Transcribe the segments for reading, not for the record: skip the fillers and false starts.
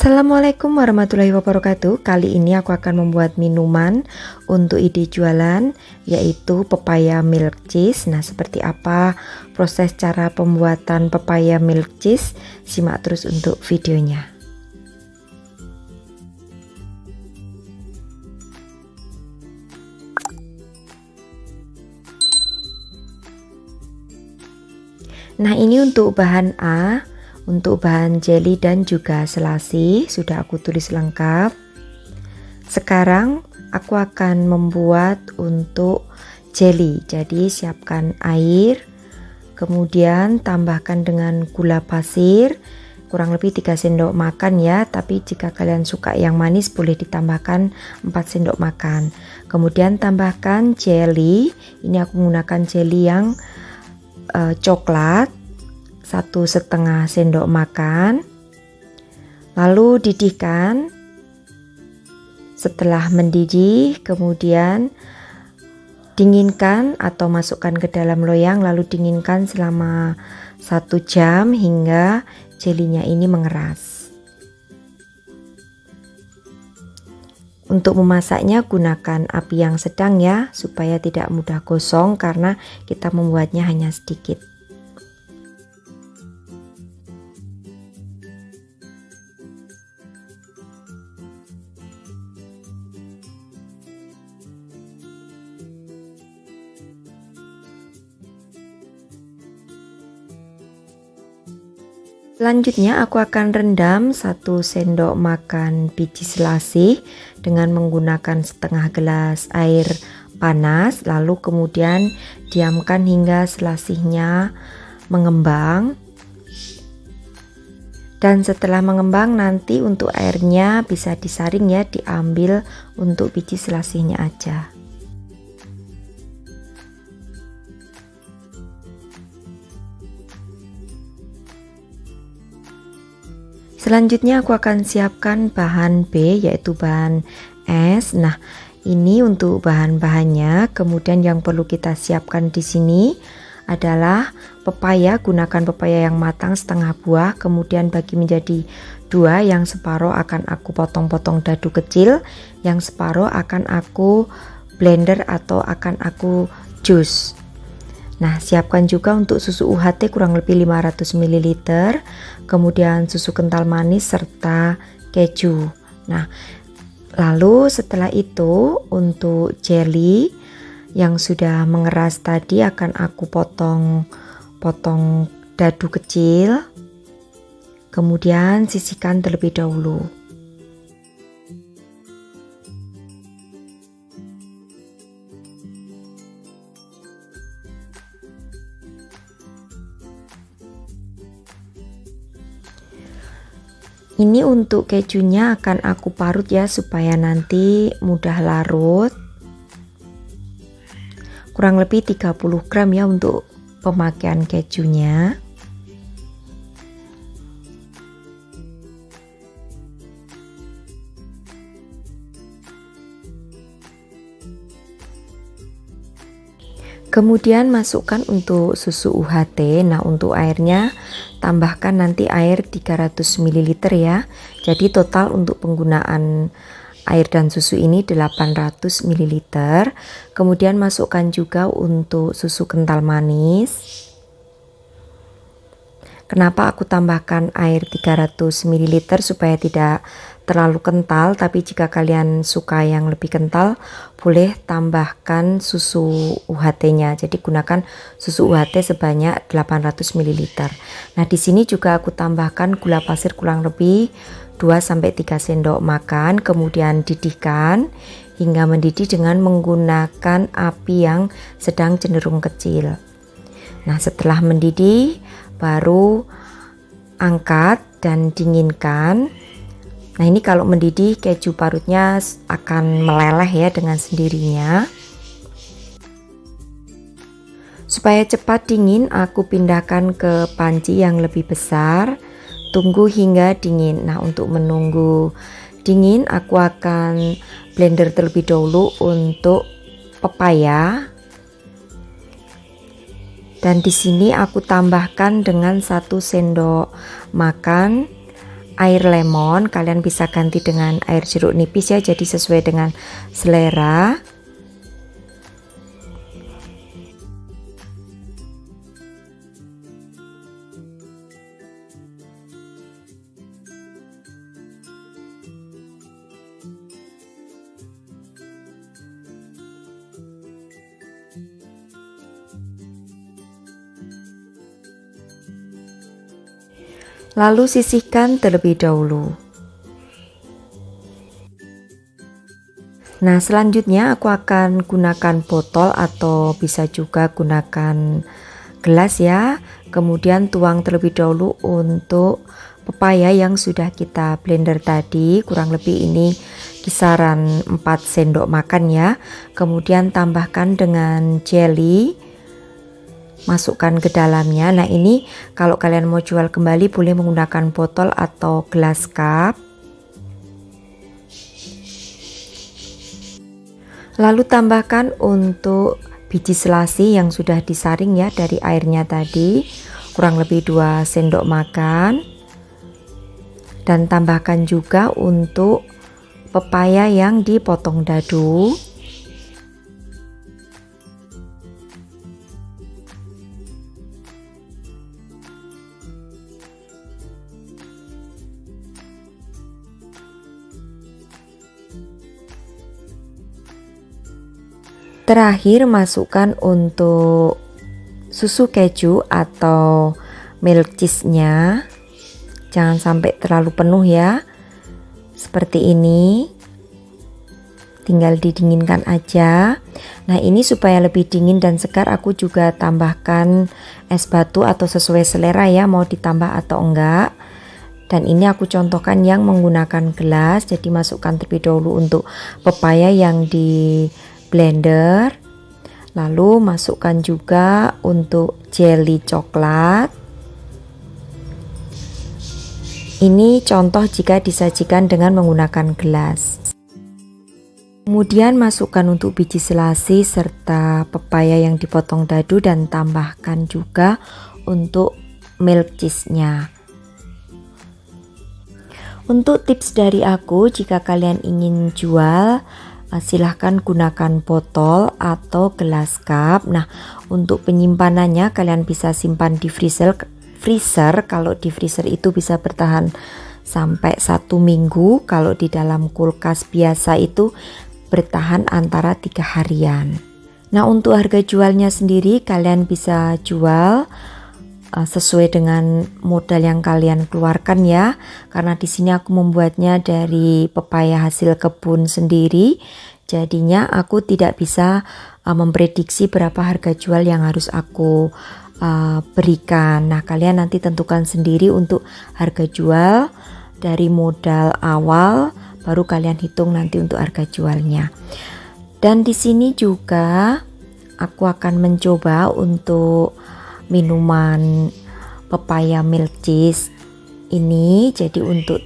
Assalamualaikum warahmatullahi wabarakatuh. Kali ini aku akan membuat minuman untuk ide jualan, yaitu pepaya milk cheese. Nah, seperti apa proses cara pembuatan pepaya milk cheese? Simak terus untuk videonya. Nah, ini untuk bahan A. Untuk bahan jelly dan juga selasi sudah aku tulis lengkap. Sekarang aku akan membuat untuk jelly. Jadi siapkan air, kemudian tambahkan dengan gula pasir kurang lebih 3 sendok makan ya, tapi jika kalian suka yang manis boleh ditambahkan 4 sendok makan. Kemudian tambahkan jelly. Ini aku menggunakan jelly yang coklat, 1,5 sendok makan. Lalu didihkan. Setelah mendidih, kemudian dinginkan atau masukkan ke dalam loyang, lalu dinginkan selama 1 jam hingga jelinya ini mengeras. Untuk memasaknya gunakan api yang sedang ya, supaya tidak mudah gosong karena kita membuatnya hanya sedikit. Selanjutnya aku akan rendam 1 sendok makan biji selasih dengan menggunakan setengah gelas air panas, lalu kemudian diamkan hingga selasihnya mengembang. Dan setelah mengembang nanti untuk airnya bisa disaring ya, diambil untuk biji selasihnya aja. Selanjutnya aku akan siapkan bahan B, yaitu bahan es. Nah, ini untuk bahan-bahannya. Kemudian yang perlu kita siapkan di sini adalah pepaya. Gunakan pepaya yang matang setengah buah, kemudian bagi menjadi 2, yang separuh akan aku potong-potong dadu kecil, yang separuh akan aku blender atau akan aku jus. Nah, siapkan juga untuk susu UHT kurang lebih 500 ml, kemudian susu kental manis serta keju. Nah, lalu setelah itu untuk jelly yang sudah mengeras tadi akan aku potong dadu kecil, kemudian sisihkan terlebih dahulu. Ini untuk kejunya akan aku parut ya, supaya nanti mudah larut. Kurang lebih 30 gram ya untuk pemakaian kejunya. Kemudian masukkan untuk susu UHT. Nah, untuk airnya tambahkan nanti air 300 ml ya. Jadi total untuk penggunaan air dan susu ini 800 ml. Kemudian masukkan juga untuk susu kental manis. Kenapa aku tambahkan air 300 ml supaya tidak terlalu kental, tapi jika kalian suka yang lebih kental boleh tambahkan susu UHT-nya. Jadi gunakan susu UHT sebanyak 800 ml. Nah, di sini juga aku tambahkan gula pasir kurang lebih 2-3 sendok makan, kemudian didihkan hingga mendidih dengan menggunakan api yang sedang cenderung kecil. Nah, setelah mendidih baru angkat dan dinginkan. Nah, ini kalau mendidih keju parutnya akan meleleh ya dengan sendirinya. Supaya cepat dingin, aku pindahkan ke panci yang lebih besar. Tunggu hingga dingin. Nah, untuk menunggu dingin aku akan blender terlebih dahulu untuk pepaya. Dan di sini aku tambahkan dengan 1 sendok makan air lemon, kalian bisa ganti dengan air jeruk nipis ya, jadi sesuai dengan selera. Lalu sisihkan terlebih dahulu. Nah, selanjutnya aku akan gunakan botol atau bisa juga gunakan gelas ya. Kemudian tuang terlebih dahulu untuk pepaya yang sudah kita blender tadi, kurang lebih ini kisaran 4 sendok makan ya. Kemudian tambahkan dengan jelly, masukkan ke dalamnya. Nah, ini kalau kalian mau jual kembali boleh menggunakan botol atau gelas cup. Lalu tambahkan untuk biji selasi yang sudah disaring ya dari airnya tadi, kurang lebih 2 sendok makan. Dan tambahkan juga untuk pepaya yang dipotong dadu. Terakhir masukkan untuk susu keju atau milk cheese-nya. Jangan sampai terlalu penuh ya. Seperti ini. Tinggal didinginkan aja. Nah, ini supaya lebih dingin dan segar aku juga tambahkan es batu atau sesuai selera ya, mau ditambah atau enggak. Dan ini aku contohkan yang menggunakan gelas, jadi masukkan terlebih dahulu untuk pepaya yang di blender, lalu masukkan juga untuk jelly coklat. Ini contoh jika disajikan dengan menggunakan gelas. Kemudian masukkan untuk biji selasi serta pepaya yang dipotong dadu dan tambahkan juga untuk milk cheese-nya. Untuk tips dari aku, jika kalian ingin jual, silahkan gunakan botol atau gelas cup. Nah, untuk penyimpanannya kalian bisa simpan di freezer. Kalau di freezer itu bisa bertahan sampai 1 minggu. Kalau di dalam kulkas biasa itu bertahan antara 3 harian. Nah, untuk harga jualnya sendiri kalian bisa jual sesuai dengan modal yang kalian keluarkan ya, karena di sini aku membuatnya dari pepaya hasil kebun sendiri, jadinya aku tidak bisa memprediksi berapa harga jual yang harus aku berikan. Nah, kalian nanti tentukan sendiri untuk harga jual dari modal awal, baru kalian hitung nanti untuk harga jualnya. Dan di sini juga aku akan mencoba untuk minuman pepaya milk cheese ini. Jadi untuk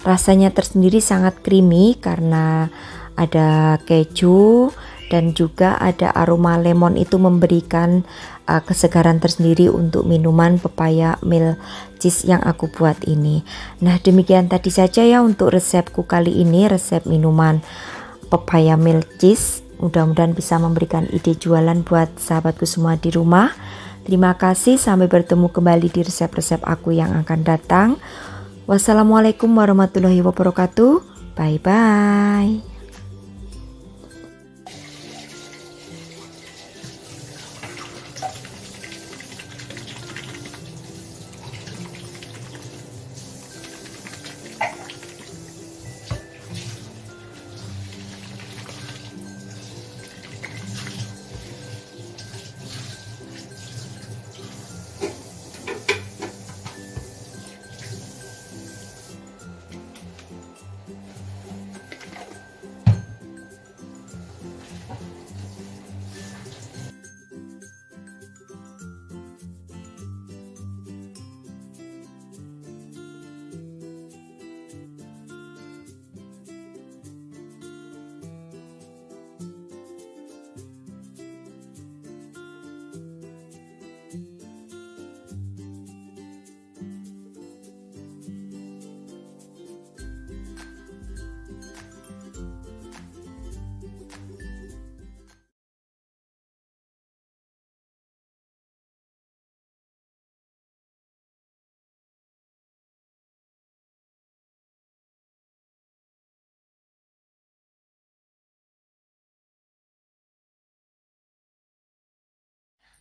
rasanya tersendiri sangat creamy karena ada keju dan juga ada aroma lemon, itu memberikan kesegaran tersendiri untuk minuman pepaya milk cheese yang aku buat ini. Nah, demikian tadi saja ya untuk resepku kali ini, resep minuman pepaya milk cheese. Mudah-mudahan bisa memberikan ide jualan buat sahabatku semua di rumah. Terima kasih, sampai bertemu kembali di resep-resep aku yang akan datang. Wassalamualaikum warahmatullahi wabarakatuh. Bye-bye.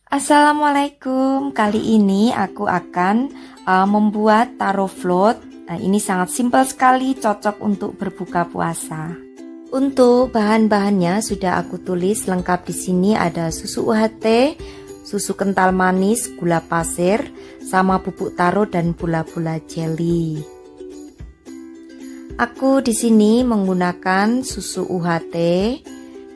Assalamualaikum, kali ini aku akan membuat taro float. Ini sangat simpel sekali, cocok untuk berbuka puasa. Untuk bahan-bahannya sudah aku tulis lengkap di sini, ada susu UHT, susu kental manis, gula pasir, sama bubuk taro dan bola-bola jelly. Aku di sini menggunakan susu UHT.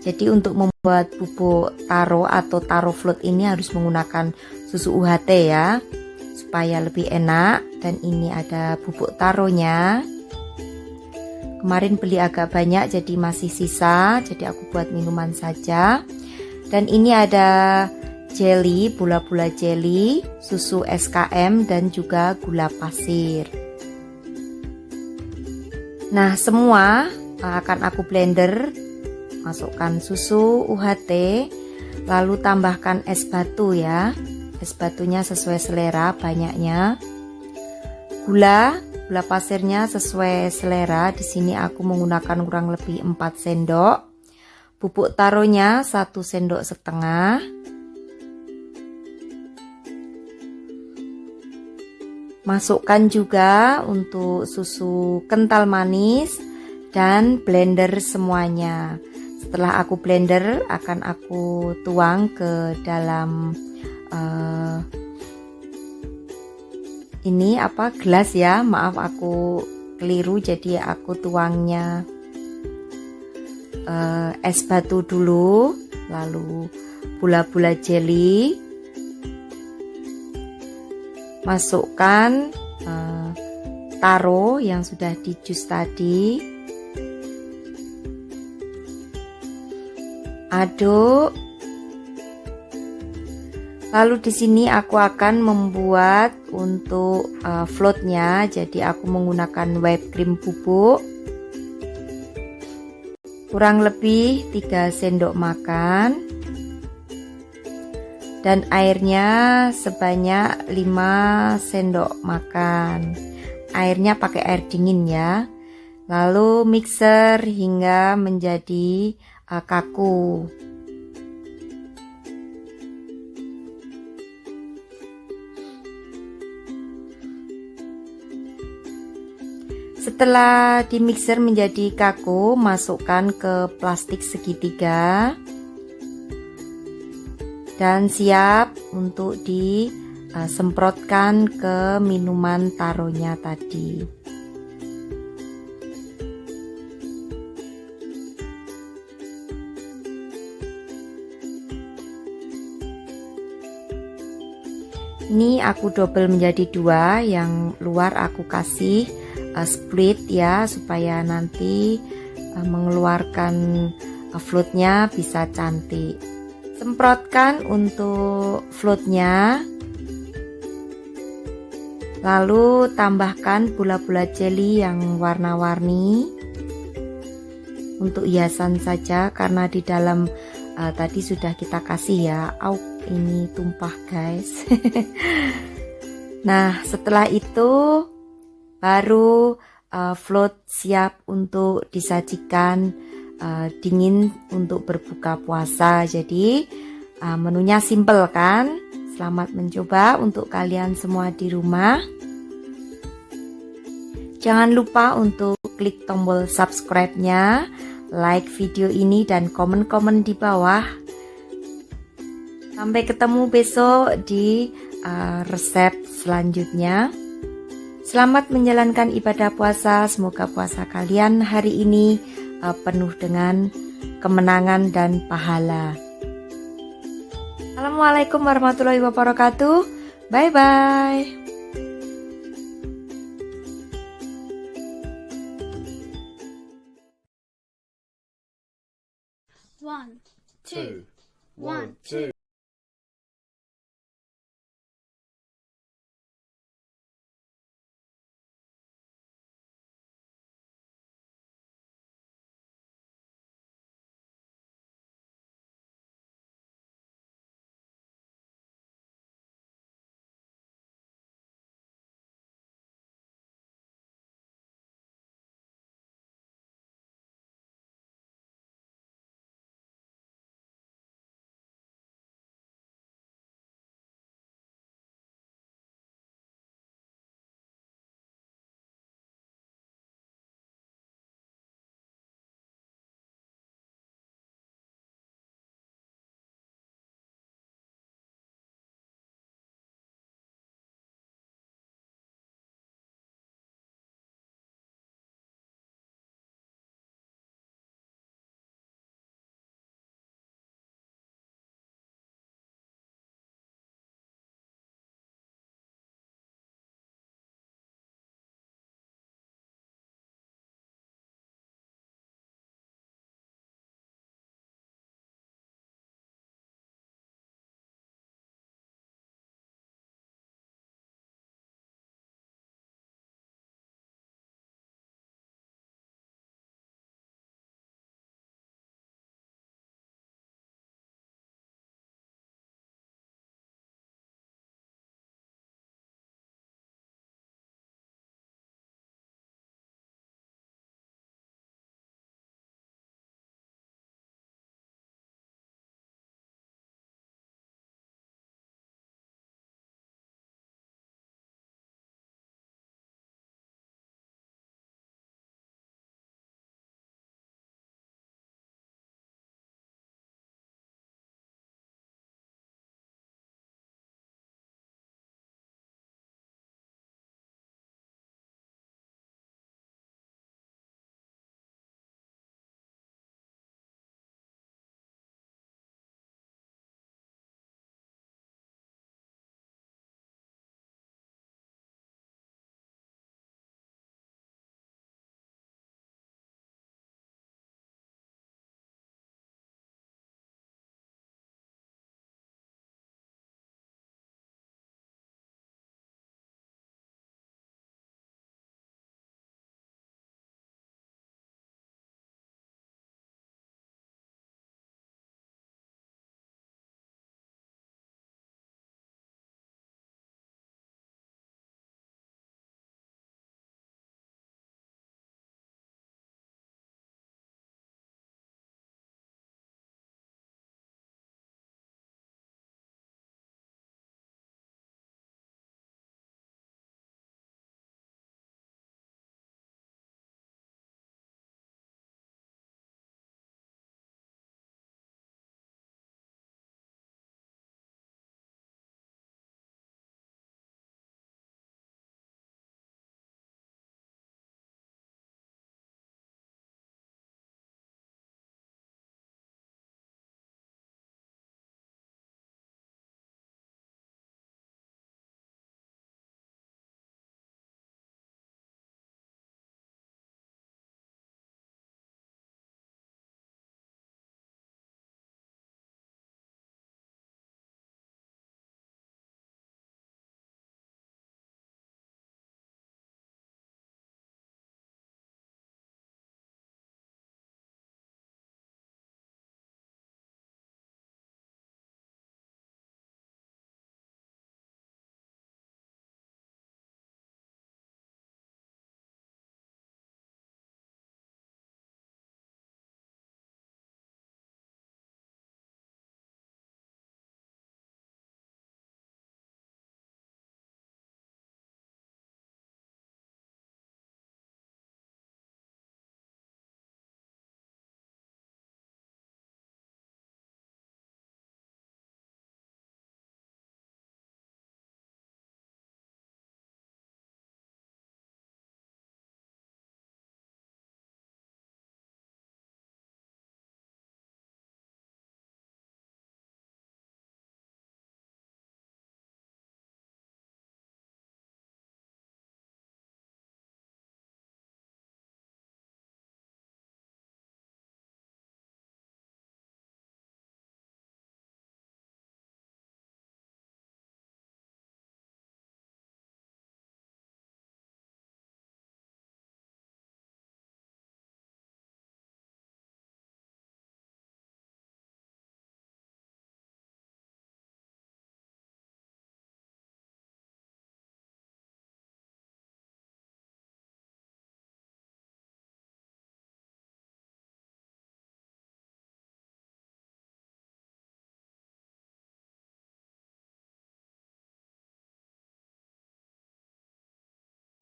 Jadi untuk membuat bubuk taro atau taro float ini harus menggunakan susu UHT ya, supaya lebih enak. Dan ini ada bubuk taronya. Kemarin beli agak banyak jadi masih sisa, jadi aku buat minuman saja. Dan ini ada jelly, bola-bola jelly, susu SKM dan juga gula pasir. Nah, semua akan aku blender. Masukkan susu UHT, lalu tambahkan es batu ya. Es batunya sesuai selera banyaknya. Gula pasirnya sesuai selera. Di sini aku menggunakan kurang lebih 4 sendok. Bubuk taronya 1 sendok setengah. Masukkan juga untuk susu kental manis dan blender semuanya. Setelah aku blender, akan aku tuang ke dalam gelas ya. Maaf aku keliru, jadi aku tuangnya es batu dulu, lalu bola-bola jelly. Masukkan taro yang sudah di jus tadi. Aduk. Lalu di sini aku akan membuat untuk floatnya. Jadi aku menggunakan whipped cream bubuk kurang lebih 3 sendok makan dan airnya sebanyak 5 sendok makan. Airnya pakai air dingin ya. Lalu mixer hingga menjadi kaku. Setelah di mixer menjadi kaku, masukkan ke plastik segitiga dan siap untuk disemprotkan ke minuman taronya tadi. Ini aku double menjadi 2, yang luar aku kasih split ya, supaya nanti mengeluarkan floatnya bisa cantik. Semprotkan untuk floatnya, lalu tambahkan bola-bola jelly yang warna-warni untuk hiasan saja, karena di dalam tadi sudah kita kasih ya. Ini tumpah guys. Nah, setelah itu baru float siap untuk disajikan dingin untuk berbuka puasa. Jadi menunya simple kan? Selamat mencoba untuk kalian semua di rumah. Jangan lupa untuk klik tombol subscribe-nya, like video ini dan komen-komen di bawah. Sampai ketemu besok di resep selanjutnya. Selamat menjalankan ibadah puasa. Semoga puasa kalian hari ini penuh dengan kemenangan dan pahala. Assalamualaikum warahmatullahi wabarakatuh. Bye bye. 1, 2, 1, 2.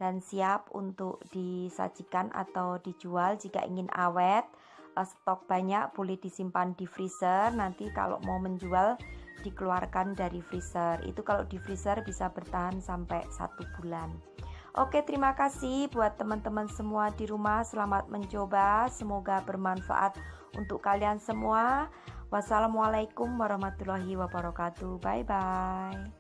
dan siap untuk disajikan atau dijual. Jika ingin awet, stok banyak, boleh disimpan di freezer. Nanti kalau mau menjual dikeluarkan dari freezer. Itu kalau di freezer bisa bertahan sampai 1 bulan. Oke, terima kasih buat teman-teman semua di rumah. Selamat mencoba, semoga bermanfaat untuk kalian semua. Wassalamualaikum warahmatullahi wabarakatuh. Bye bye.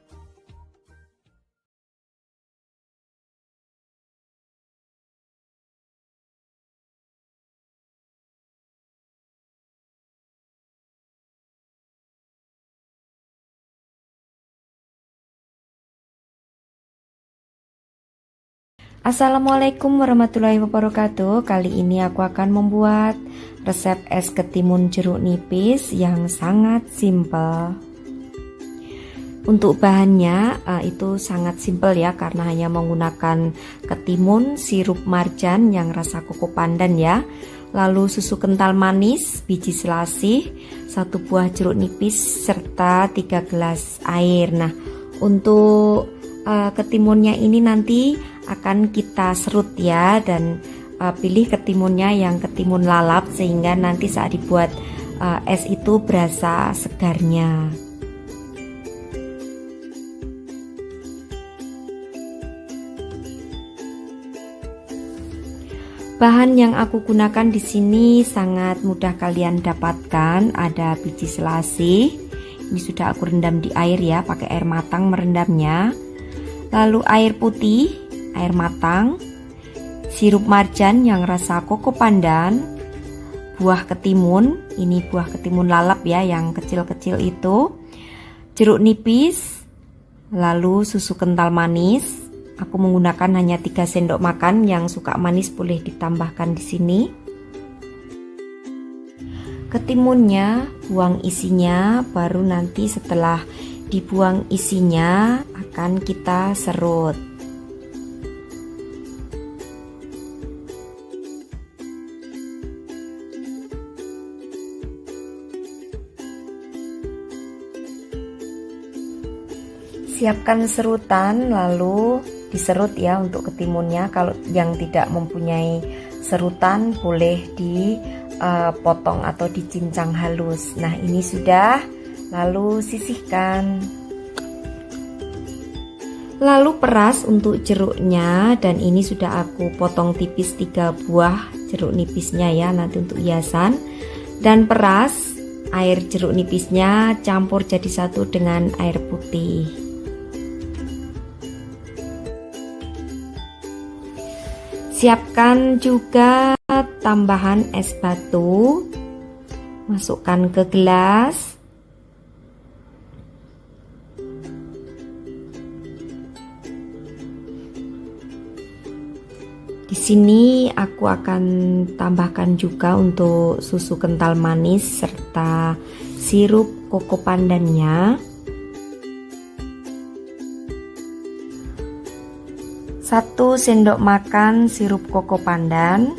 Assalamualaikum warahmatullahi wabarakatuh. Kali ini aku akan membuat resep es ketimun jeruk nipis yang sangat simpel. Untuk bahannya itu sangat simpel ya, karena hanya menggunakan ketimun, sirup marjan yang rasa koko pandan ya, lalu susu kental manis, biji selasih, 1 buah jeruk nipis, serta 3 gelas air. Nah, untuk ketimunnya ini nanti akan kita serut ya, dan pilih ketimunnya yang ketimun lalap sehingga nanti saat dibuat es itu berasa segarnya. Bahan yang aku gunakan di sini sangat mudah kalian dapatkan. Ada biji selasih, ini sudah aku rendam di air ya, pakai air matang merendamnya. Lalu air putih, air matang, sirup marjan yang rasa koko pandan, buah ketimun, ini buah ketimun lalap ya yang kecil-kecil itu, jeruk nipis, lalu susu kental manis. Aku menggunakan hanya 3 sendok makan, yang suka manis boleh ditambahkan di sini. Ketimunnya buang isinya, baru nanti setelah dibuang isinya akan kita serut. Siapkan serutan lalu diserut ya untuk ketimunnya. Kalau yang tidak mempunyai serutan boleh dipotong atau dicincang halus. Nah, ini sudah, lalu sisihkan. Lalu peras untuk jeruknya, dan ini sudah aku potong tipis 3 buah jeruk nipisnya ya, nanti untuk hiasan. Dan peras air jeruk nipisnya, campur jadi satu dengan air putih. Siapkan juga tambahan es batu, masukkan ke gelas. Di sini aku akan tambahkan juga untuk susu kental manis serta sirup koko pandannya. 1 sendok makan sirup koko pandan,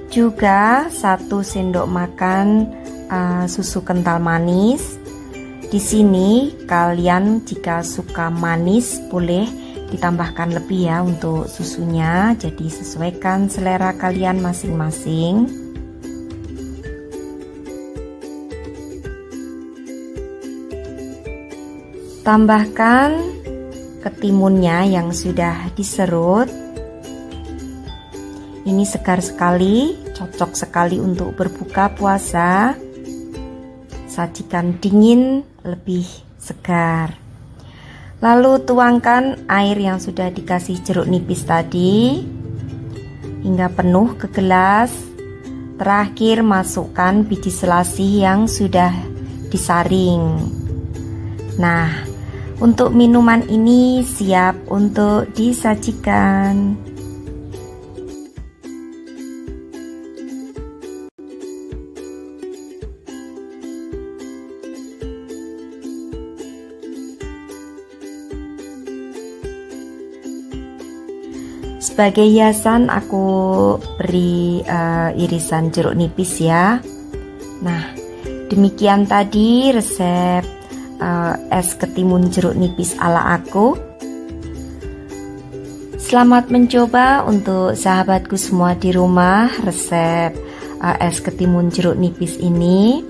juga 1 sendok makan susu kental manis. Di sini kalian jika suka manis boleh ditambahkan lebih ya untuk susunya, jadi sesuaikan selera kalian masing-masing. Tambahkan ketimunnya yang sudah diserut. Ini segar sekali, cocok sekali untuk berbuka puasa. Sajikan dingin lebih segar. Lalu tuangkan air yang sudah dikasih jeruk nipis tadi hingga penuh ke gelas. Terakhir masukkan biji selasih yang sudah disaring. Nah, untuk minuman ini siap untuk disajikan. Sebagai hiasan aku beri irisan jeruk nipis ya. Nah, demikian tadi resep es ketimun jeruk nipis ala aku. Selamat mencoba untuk sahabatku semua di rumah resep es ketimun jeruk nipis ini.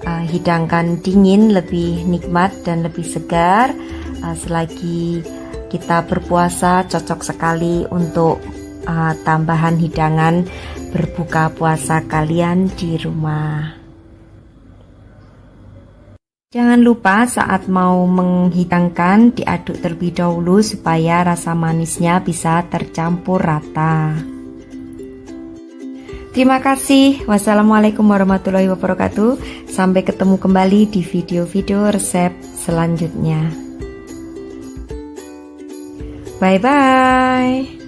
Hidangkan dingin lebih nikmat dan lebih segar. Selagi kita berpuasa cocok sekali untuk tambahan hidangan berbuka puasa kalian di rumah. Jangan lupa saat mau menghidangkan diaduk terlebih dahulu supaya rasa manisnya bisa tercampur rata. Terima kasih. Wassalamualaikum warahmatullahi wabarakatuh. Sampai ketemu kembali di video-video resep selanjutnya. Bye-bye.